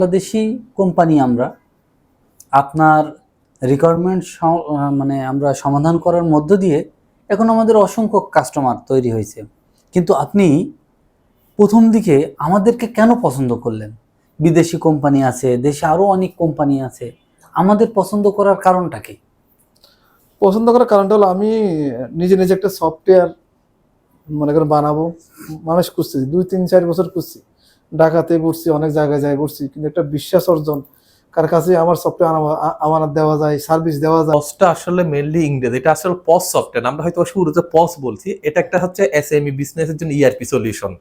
Bangladeshi company আমরা আপনার requirement মানে আমরা সমাধান করার মধ্য দিয়ে এখন আমাদের অসংখ্য কাস্টমার তৈরি হয়েছে। কিন্তু আপনি প্রথম দিকে আমাদেরকে কেন পছন্দ করলেন? বিদেশি কোম্পানি আছে, দেশে আরও অনেক কোম্পানি আছে, আমাদের পছন্দ করার কারণটা কি? পছন্দ করার কারণটা হলো আমি নিজে নিজে একটা সফটওয়্যার মনে করেন বানাবো, মানুষ খুঁজছি 2-3-4 বছর খুঁজছি, ঢাকাতে পড়ছি, অনেক জায়গায় যাই পড়ছি, কিন্তু একটা বিশ্বাস অর্জন কার কাছে আমার সফটওয়্যার আমানত দেওয়া যায়, সার্ভিস দেওয়া যায়। পসটা আসলে মেইনলি ইংরেজি, এটা আসলে পস সফটওয়্যার, আমরা হয়তো শুরুতে পস বলছি, এটা একটা হচ্ছে এসএমই বিজনেসের জন্য ইআরপি সলিউশন।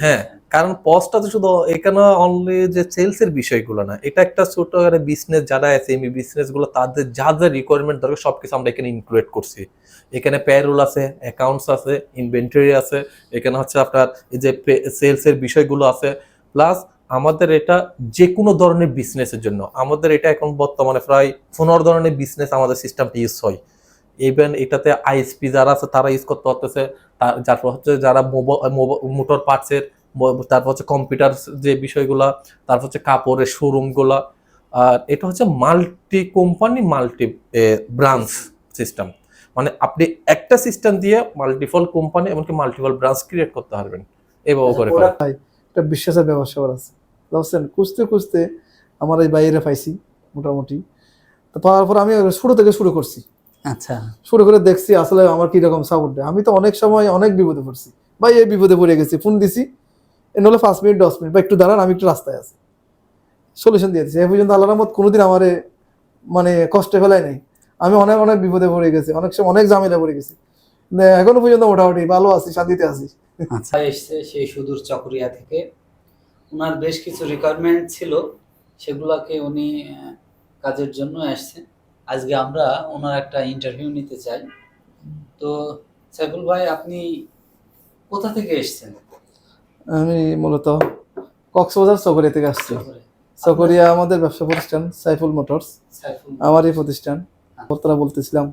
হ্যাঁ, কারণ পসটা তো শুধু এখানে অনলি যে সেলস এর বিষয়গুলো না, এটা একটা ছোট একটা বিজনেস, যারা এসএমই বিজনেস গুলো তাদের যা যা রিকোয়ারমেন্ট দরকার সবকিছু আমরা এখানে ইনক্লুড করছি। এখানে পেরোল আছে, অ্যাকাউন্টস আছে, ইনভেন্টরি আছে, এখানে হচ্ছে আপনার এই যে সেলস এর বিষয়গুলো আছে, প্লাস আমাদের এটা যে কোনো ধরনের বিজনেসের জন্য আমাদের এটা এখন বর্তমানে প্রায় 15 ধরনের বিজনেস আমাদের সিস্টেমটা ইউজ হয়। ইভেন এটাতে আইএসপি যারা আছে তারা ইউজ করতে পারতেছে, তারপর হচ্ছে যারা মোটর পার্টসের, তারপর হচ্ছে কম্পিউটার যে বিষয়গুলা, তারপর হচ্ছে কাপড়ের শোরুমগুলা। আর এটা হচ্ছে multi company multi branch system, মানে আপনি একটা সিস্টেম দিয়ে মাল্টিপল কোম্পানি এমনকি মাল্টিপল ব্রাঞ্চ ক্রিয়েট করতে পারবেন এইভাবে করে। একটা বিশ্বাসের ব্যবসা আছে বুঝছেন, খুঁজতে খুঁজতে আমার এই বাইরে পাইছি মোটামুটি। তো পাওয়ার পর আমি শুরু থেকে শুরু করছি। আচ্ছা, শুরু করে দেখছি আসলে আমার কিরকম সাপোর্ট দেয়। আমি তো অনেক সময় অনেক বিপদে পড়ছি, ভাই এই বিপদে পড়ে গেছি, ফোন দিছি, এ হলো 5 মিনিট 10 মিনিট বা একটু দাঁড়ান, আমি একটু রাস্তায় আছি, সলিউশন দিয়ে দিচ্ছি। এ পর্যন্ত আল্লাহর রহমত কোনোদিন আমারে মানে কষ্টে ফেলায় নাই। আমি অনেক অনেক বিপদে পড়ে গেছি, অনেক সময় অনেক ঝামেলা পড়ে গেছি, এখনো পর্যন্ত মোটামুটি ভালো আছি, শান্তিতে আছি। আচ্ছা। এসছে সেই সুদূর চকরিয়া থেকে, ওনার বেশ কিছু রিকোয়ারমেন্ট ছিল, সেগুলাকে উনি কাজের জন্য আসছেন। আজকে আমরা ওনার একটা ইন্টারভিউ নিতে চাই। তো সাইফুল ভাই, আপনি কোথা থেকে এসেছেন? আমি মূলত কক্সবাজার চকরিয়া থেকে আসছি। চকরিয়া আমাদের ব্যবসা প্রতিষ্ঠান সাইফুল মোটরস, আমারই প্রতিষ্ঠান। কর্তারা বলতেছিলাম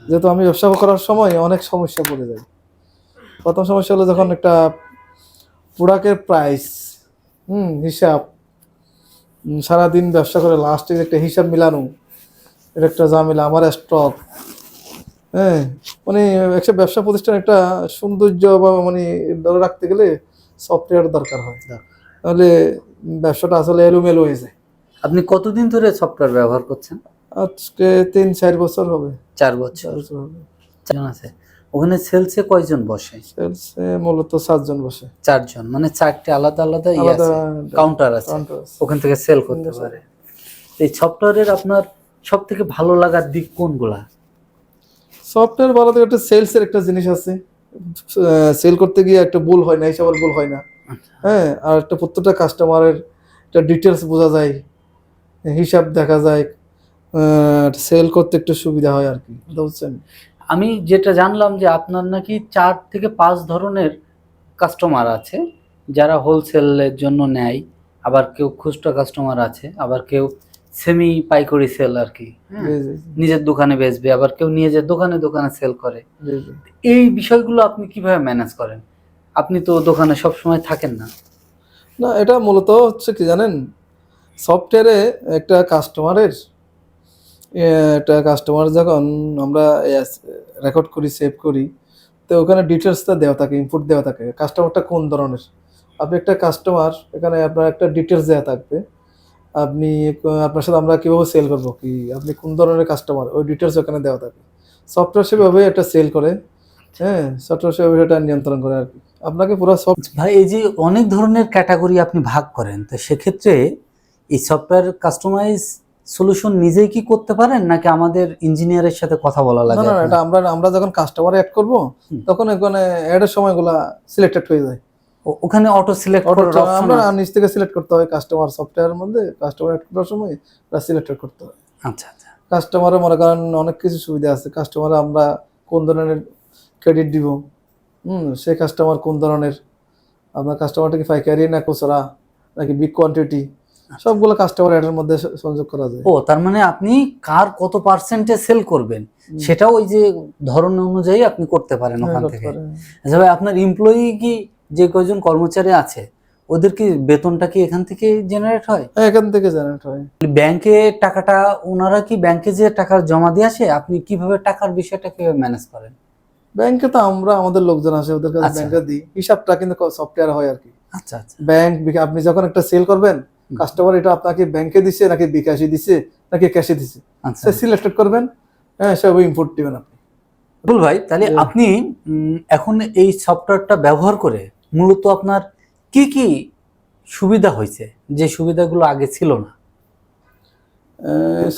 যেহেতু আমি ব্যবসা করার সময় অনেক সমস্যা পড়ে যাই। প্রথম সমস্যা হলো যখন একটা প্রোডাক্টের প্রাইস হিসাব, সারাদিন ব্যবসা করে লাস্টে একটা হিসাব মিলানো, এটা একটা ঝামেলা। আমার স্টক, হ্যাঁ, মানে একটা ব্যবসা প্রতিষ্ঠান একটা সৌন্দর্য বা মানে ধরে রাখতে গেলে সফটওয়্যার দরকার হয়, তাহলে ব্যবসাটা আসলে এলোমেলো হয়ে যায়। আপনি কতদিন ধরে সফটওয়্যার ব্যবহার করছেন? আজকে 3-4 বছর হবে। 4 বছর হবে। আছে। ওখানে সেলসে কয়জন বসে? সেলসে মূলত 7 জন বসে। 4 জন, মানে 4টে আলাদা আলাদা কাউন্টার আছে, ওখান থেকে সেল করতে পারে। এই সফটওয়্যারের আপনার সব থেকে ভালো লাগার দিক কোনগুলা? সফটওয়্যার ভালো থেকে একটা সেলসের একটা জিনিস আছে, সেল করতে গিয়ে একটা ভুল হয় না, হিসাবের ভুল হয় না। হ্যাঁ, আর একটা প্রত্যেকটা কাস্টমারের একটা ডিটেলস বোঝা যায়, হিসাব দেখা যায়, সেল করতে একটু সুবিধা হয় আর কি, বুঝছেন। আমি যেটা জানলাম যে আপনার নাকি 4 থেকে 5 ধরনের কাস্টমার আছে যারা হোলসেলের জন্য নেয়, আবার কেউ খুচরা কাস্টমার আছে, আবার কেউ সেমি পাইকারি সেল আর কি, নিজের দোকানে বেচবে, আবার কেউ নিজের দোকানে দোকানে সেল করে। এই বিষয়গুলো আপনি কিভাবে ম্যানেজ করেন? আপনি তো দোকানে সব সময় থাকেন না। না, এটা মূলত হচ্ছে কি জানেন, সফটওয়্যারে একটা কাস্টমার যখন আমরা রেকর্ড করি, সেভ করি, তো ওখানে ডিটেলসটা দেওয়া থাকে, ইনপুট দেওয়া থাকে, কাস্টমারটা কোন ধরনের। আপনি একটা কাস্টমার, এখানে আপনার একটা ডিটেলস দেওয়া থাকবে, আপনি আপনার সাথে আমরা কীভাবে সেল করবো, কি আপনি কোন ধরনের কাস্টমার, ওই ডিটেলস ওখানে দেওয়া থাকে। সফটওয়্যার সেভাবে একটা সেল করে, হ্যাঁ, সফটওয়্যার সেভাবে এটা নিয়ন্ত্রণ করে আর কি, আপনাকে পুরো ভাই, এই যে অনেক ধরনের ক্যাটাগরি আপনি ভাগ করেন, তো সেক্ষেত্রে এই সফটওয়্যার কাস্টমাইজ সলিউশন নিজেই কি করতে পারেন, নাকি আমাদের ইঞ্জিনিয়ারের সাথে কথা বলা লাগে? না, এটা আমরা যখন কাস্টমার অ্যাড করব তখন এখানে অ্যাডের সময়গুলো সিলেক্টেড হয়ে যায়, ওখানে অটো সিলেক্ট করার অপশন আমরা নিচ থেকে সিলেক্ট করতে হয়। কাস্টমার সফটওয়্যারের মধ্যে কাস্টমার অ্যাড করার সময় এটা সিলেক্টেড করতে হয়। আচ্ছা আচ্ছা। কাস্টমারের মনে করেন অনেক কিছু সুবিধা আছে, কাস্টমার আমরা কোন ধরনের ক্রেডিট দিব, সেই কাস্টমার কোন ধরনের, আপনার কাস্টমারটা কি পাইকারি না খুচরা নাকি বিগ কোয়ান্টিটি, সবগুলো কাস্টমার অ্যাডের মধ্যে সংযোগ করা যায়। ও, তার মানে আপনি কার কত পার্সেন্টে সেল করবেন সেটাও ওই যে ধরন অনুযায়ী আপনি করতে পারেন ওখান থেকে। আচ্ছা ভাই, আপনার এমপ্লয়ি কি যে কয়জন কর্মচারী আছে ওদের কি বেতনটা কি এখান থেকে জেনারেট হয়? হ্যাঁ, এখান থেকে জেনারেট হয়। ব্যাংকে টাকাটা ওনারা কি ব্যাংকে যে টাকা জমা দিয়ে আসে, আপনি কিভাবে টাকার বিষয়টা কিভাবে ম্যানেজ করেন? ব্যাংকে তো আমরা আমাদের লোকজন আসে, ওদের কাছে আচ্ছা। ব্যাংকে দিই, হিসাবটা কিন্তু সফটওয়্যার হয় আর কি। আচ্ছা আচ্ছা ব্যাংক আপনি যখন একটা সেল করবেন, কাস্টমার এটা আপনাকে ব্যাংকে দিছে নাকি বিকাশে দিছে নাকি ক্যাশে দিছে, আচ্ছা। সে সিলেক্টেড করবেন, হ্যাঁ সব ইনপুট দিবেন আপনি। বুল ভাই, তাহলে আপনি এখন এই সফটওয়্যারটা ব্যবহার করে মূলত আপনার কি কি সুবিধা হয়েছে, যে সুবিধাগুলো আগে ছিল না?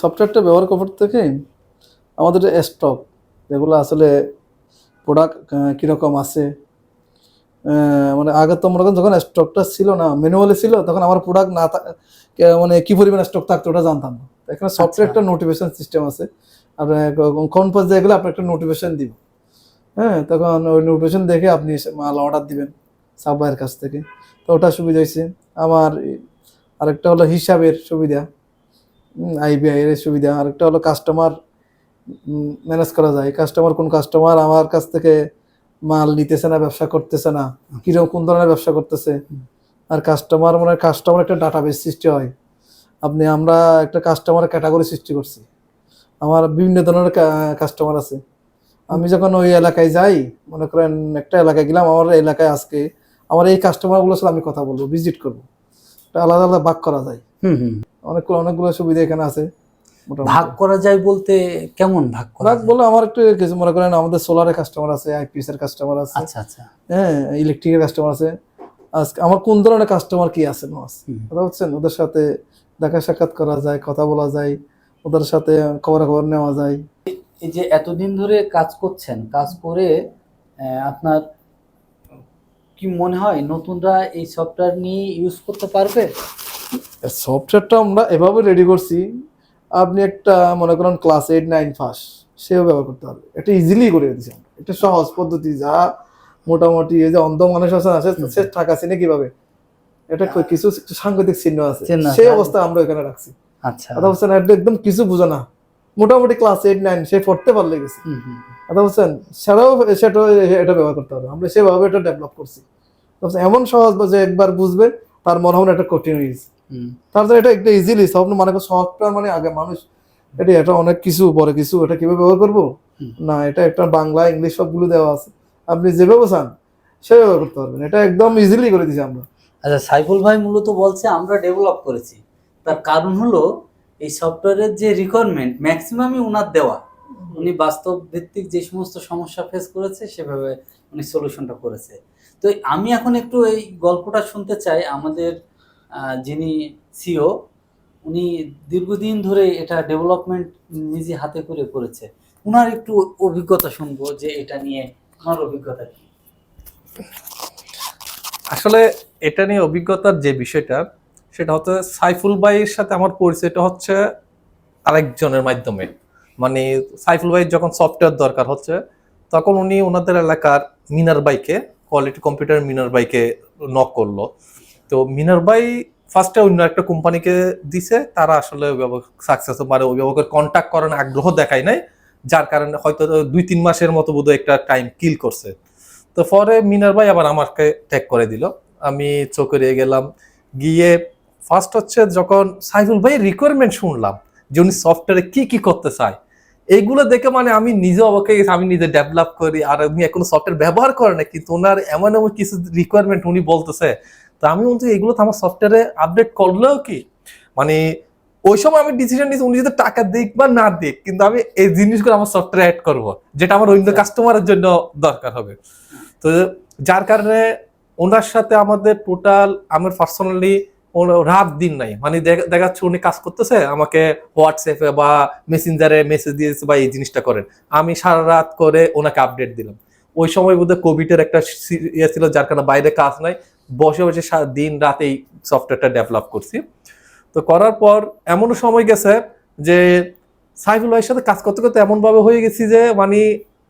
সফটওয়্যারটা ব্যবহার করার থেকে আমাদের স্টক যেগুলো আসলে প্রোডাক্ট কীরকম আছে, মানে আগে তো মনে করেন যখন স্টকটা ছিল না, ম্যানুয়ালি ছিল, তখন আমার প্রোডাক্ট না মানে কি পরিমাণ স্টক থাকতো ওটা জানতাম না। এখানে সফটওয়্যার একটা নোটিফিকেশন সিস্টেম আছে, আপনার কোন পর্যায়ে গেলে আপনার একটা নোটিফিকেশন দিব, হ্যাঁ তখন ওই নোটিফিকেশন দেখে আপনি মাল অর্ডার দিবেন সাপ্লাইয়ের কাছ থেকে। তো ওটা সুবিধা হয়েছে আমার। আরেকটা হলো হিসাবের সুবিধা, আইবিআই এর সুবিধা। আরেকটা হলো কাস্টমার ম্যানেজ করা যায়, কাস্টমার কোন কাস্টমার আমার কাছ থেকে মাল নিতেছে না, ব্যবসা করতেছে না, কিরকম কোন ধরনের ব্যবসা করতেছে। আর কাস্টমার মানে কাস্টমার একটা ডাটাবেস সৃষ্টি হয়। আমরা একটা কাস্টমার ক্যাটাগরি সৃষ্টি করছি, আমার বিভিন্ন ধরনের কাস্টমার আছে। আমি যখন ওই এলাকায় যাই, মনে করেন একটা এলাকায় গেলাম, আমার এলাকায় আজকে আমার এই কাস্টমারগুলোর সাথে আমি কথা বলবো, ভিজিট করবো, আলাদা আলাদা ভাগ করা যায়। অনেকগুলো সুবিধা এখানে আছে। ভাগ করা যায় বলতে কেমন ভাগ করা ভাগ যায়? বলে আমার একটু কিছু মনে করেন আমাদের সোলারের কাস্টমার আছে, আইপিএস এর কাস্টমার আছে, আচ্ছা আচ্ছা হ্যাঁ ইলেকট্রিকের কাস্টমার আছে। আজকে আমার কোন ধরনের কাস্টমার কি আছে না আছে, কথা হচ্ছেন, ওদের সাথে দেখা সাক্ষাৎ করা যায়, কথা বলা যায়, ওদের সাথে খবর নেওয়া যায়। এই যে এতদিন ধরে কাজ করছেন, কাজ করে আপনার কি মনে হয় নতুনরা এই সফটওয়্যার নিয়ে ইউজ করতে পারবে? সফটওয়্যারটা আমরা এভাবে রেডি করছি, আপনি একটা মনে করেন ক্লাস 8-9 পাস, সেও ব্যবহার করতে পারবে। এটা ইজিলি করে দিচ্ছি আমরা, এটা সহজ পদ্ধতি, যা মোটামুটি এই যে অন্ধ মানুষ আছে সে টাকা চিনে কিভাবে, এটা কিছু সাংকেতিক চিহ্ন আছে, সেই অবস্থা আমরা এখানে রাখছি। আচ্ছা, কথা বলছেন, এটা একদম কিছু বুঝো না, মোটামুটি ক্লাস 8-9 সে পড়তে পারলে গেছে। কথা বলছেন, এটা ব্যবহার করতে হবে, আমরা সেভাবে এটা ডেভেলপ করছি। এমন সহজ যে একবার বুঝবে তার মনে হয় এটা কঠিন হয়ে গেছে, তারপরে এটা একটা ইজিলি সব মানে সফটওয়্যার মানে আগে মানুষ এটা অনেক কিছু বড় কিছু, এটা কিভাবে ব্যবহার করবো না, এটা একটা বাংলা ইংলিশ সবগুলো দেওয়া আছে, আপনি যেভাবে চান সে ব্যবহার করতে পারবেন, এটা একদম ইজিলি করে দিচ্ছি আমরা। আচ্ছা, সাইফুল ভাই মূলত বলছে আমরা ডেভেলপ করেছি, তার কারণ হলো এই সফটওয়্যারের যে রিকোয়ারমেন্ট ম্যাক্সিমামই উনার দেওয়া, উনি বাস্তব ভিত্তিক যে সমস্ত সমস্যা ফেস করেছে সেভাবে উনি সলিউশনটা করেছে। তো আমি এখন একটু এই গল্পটা শুনতে চাই, আমাদের যিনি সিও, উনি দীর্ঘদিন ধরে এটা ডেভেলপমেন্ট নিজে হাতে করে করেছে, উনার একটু অভিজ্ঞতা শুনবো যে এটা নিয়ে ওনার অভিজ্ঞতা কি। আসলে এটা নিয়ে অভিজ্ঞতার যে বিষয়টা, সেটা হচ্ছে সাইফুল ভাইয়ের সাথে আমার পরিচয়টা হচ্ছে আরেকজনের মাধ্যমে। মানে সাইফুল ভাই যখন সফটওয়্যার দরকার হচ্ছে, তখন উনি ওনাদের এলাকার মিনার ভাইকে, কোয়ালিটি কম্পিউটার মিনার ভাইকে নক করলো। তো মিনার ভাই ফার্স্টে অন্য একটা কোম্পানিকে দিছে, তারা আসলে সাকসেস মানে অভিভাবকের কন্ট্যাক্ট করার আগ্রহ দেখায় নাই, যার কারণে হয়তো 2-3 মাসের মতো বোধহয় একটা টাইম কিল করছে। তো পরে মিনার ভাই আবার আমাকে ট্যাগ করে দিল, আমি চকরিয়ে গেলাম। গিয়ে ফার্স্ট হচ্ছে যখন সাইফুল ভাই রিকোয়ারমেন্ট শুনলাম যে উনি সফটওয়্যারে কি কি করতে চায়, এইগুলো দেখে মানে আমি নিজে অবাক গেছি। আমি নিজে ডেভেলপ করি আর উনি এখনো সফটওয়্যার ব্যবহার করে না, কিন্তু ওনার এমন এমন কিছু রিকোয়ারমেন্ট উনি বলতেছে। তো আমি বলছি এগুলো তো আমার সফটওয়্যারে আপডেট করলেও কি, মানে ওই সময় আমি ডিসিশন নিয়েছি উনি যদি টাকা দিক বা না দিক, কিন্তু আমি এই জিনিসগুলো আমার সফটওয়্যারে অ্যাড করবো, যেটা আমার অন্য কাস্টমারের জন্য দরকার হবে। তো যার কারণে ওনার সাথে আমাদের টোটাল আমার পার্সোনালি রাত দিন নাই, মানে দেখা যাচ্ছে উনি কাজ করতেছে, আমাকে হোয়াটসঅ্যাপে বা মেসেঞ্জারে মেসেজ দিয়েছে বা এই জিনিসটা করেন, আমি সারা রাত করে ওনাকে আপডেট দিলাম। ওই সময় বোধহয় কোভিডের একটা ইয়ে ছিল, যার কারণে বাইরে কাজ নাই, বসে বসে দিন রাত এই সফটওয়্যারটা ডেভেলপ করছি। তো করার পর এমনও সময় গেছে যে সাইফুল ভাইয়ের সাথে কাজ করতে করতে এমন ভাবে হয়ে গেছি যে মানে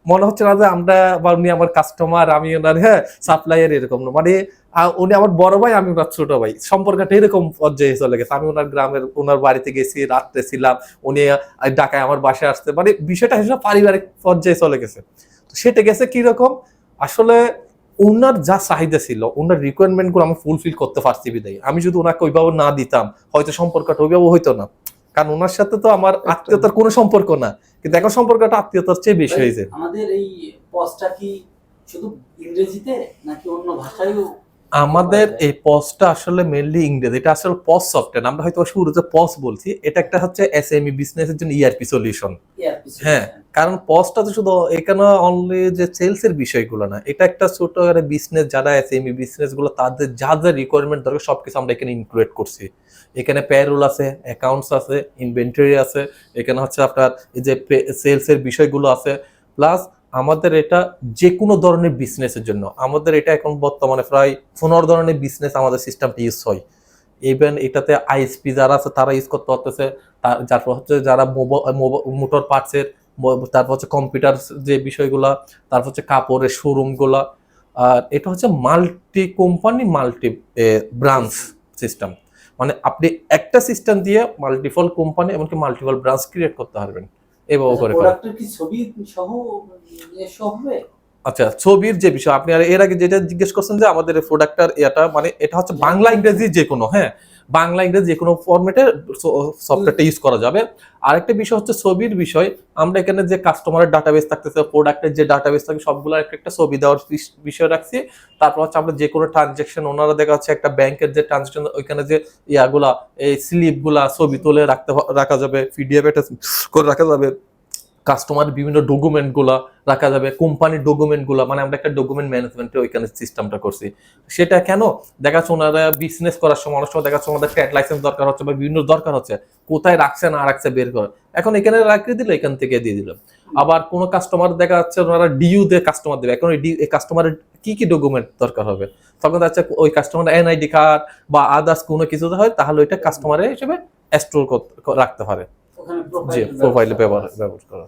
মনে হচ্ছে না যে আমরা বা উনি আমার কাস্টমার, আমি ওনার সাপ্লাইয়ার, এরকম না। মানে উনি আমার বড় ভাই, আমি ওনার ছোট ভাই, সম্পর্কটা এরকম পর্যায়ে চলে গেছে। আমি ওনার গ্রামের ওনার বাড়িতে গেছি, রাত্রে ছিলাম, উনি ঢাকায় আমার বাসায় আসতে, মানে বিষয়টা হিসেবে পারিবারিক পর্যায়ে চলে গেছে। তো সেটা গেছে কিরকম, আসলে ওনার যা চাহিদা ছিল, ওনার রিকোয়ারমেন্ট গুলো আমি ফুলফিল করতে পারছি বিদায়। আমি যদি ওনাকে ওইভাবে না দিতাম হয়তো সম্পর্কটা ওইভাবে হইতো না, কারণ ওনার সাথে তো আমার আত্মীয়তার কোনো সম্পর্ক না, কিন্তু এখন সম্পর্কটা আত্মীয়তার চেয়ে বেশি হয়েছে। আমাদের এই পজটা কি শুধু ইংরেজিতে নাকি অন্য ভাষায়ও? আমাদের এই পজটা আসলে মেইনলি ইংরেজি, এটা আসলে পজ সফটওয়্যার, আমরা হয়তো শুরুতে পজ বলছি, এটা একটা হচ্ছে এসএমই বিজনেসের জন্য ইআরপি সলিউশন। হ্যাঁ, কারণ পজটা তো শুধু এখানে অনলি যে সেলস এর বিষয়গুলো না, এটা একটা ছোট একটা বিজনেস, যারা এসএমই বিজনেস গুলো তাদের যা যা রিকোয়ারমেন্ট দরকার সবকিছু আমরা এখানে ইনক্লুড করছি। এখানে পেরোল আছে, অ্যাকাউন্টস আছে, ইনভেন্টরি আছে, এখানে হচ্ছে আপনার এই যে সেলস এর বিষয়গুলো আছে, প্লাস আমাদের এটা যে কোনো ধরনের বিজনেসের জন্য, আমাদের এটা এখন বর্তমানে প্রায় 15 ধরনের বিজনেস আমাদের সিস্টেমটা ইউজ হয়। ইভেন এটাতে আইএসপি যারা আছে তারা ইউজ করতে পারতেছে, তারপর হচ্ছে যারা মোটর পার্টসের, তারপর হচ্ছে কম্পিউটার যে বিষয়গুলা, তারপর হচ্ছে কাপড়ের শোরুম গুলা। আর এটা হচ্ছে multi company multi branch system, মানে আপনি একটা সিস্টেম দিয়ে মাল্টিপল কোম্পানি এমনকি মাল্টিপল ব্রাঞ্চ ক্রিয়েট করতে পারবেন এভাবে করে। প্রোডাক্টের কি ছবি সহ হবে? আচ্ছা, ছবির যে বিষয় আপনি আর এর আগে যেটা জিজ্ঞেস করছেন যে আমাদের প্রোডাক্টটার এটা মানে এটা হচ্ছে বাংলা ইংরেজি যে কোনো, হ্যাঁ বাংলা ইংরেজি যে কোনো ফরম্যাটে সফটওয়্যারটা ইউজ করা যাবে। আরেকটা বিষয় হচ্ছে ছবির বিষয়, আমরা এখানে যে কাস্টমারের ডাটাবেস থাকতেছে, প্রোডাক্টের যে ডাটাবেস থাকে সবগুলো একটা ছবি দেওয়ার বিষয় রাখছি। তারপর হচ্ছে আমরা যে কোনো ট্রানজেকশন, ওনারা দেখা যাচ্ছে একটা ব্যাংকের যে ট্রানজেকশন, ওইখানে যে ইয়াগুলা এই স্লিপগুলা ছবি তুলে রাখা যাবে, পিডিএফ এটা করে রাখা যাবে, কাস্টমার বিভিন্ন ডকুমেন্ট গুলা রাখা যাবে, কোম্পানির ডকুমেন্ট গুলা, মানে আমরা একটা ডকুমেন্ট ম্যানেজমেন্টের ওইখানে সিস্টেমটা করছি। সেটা কেন দেখা যাচ্ছে ওনারা বিজনেস করার সময় অনেক সময় দেখা যাচ্ছে ওনাদের ট্রেড লাইসেন্স দরকার হচ্ছে বা বিভিন্ন দরকার হচ্ছে, কোথায় রাখছে না রাখছে বের করে, এখন এখানে রাখিয়ে দিল, এখান থেকে দিয়ে দিল। আবার কোনো কাস্টমার দেখা যাচ্ছে ওনারা ডিইউ দিয়ে কাস্টমার দেবে, এখন এই কাস্টমারের কি কি ডকুমেন্ট দরকার হবে, তখন দেখা যাচ্ছে ওই কাস্টমার এনআইডি কার্ড বা আদার্স কোনো কিছু হয়, তাহলে ওইটা কাস্টমারের হিসেবে স্টোর রাখতে পারে, যে প্রোফাইলে ব্যবহার করা।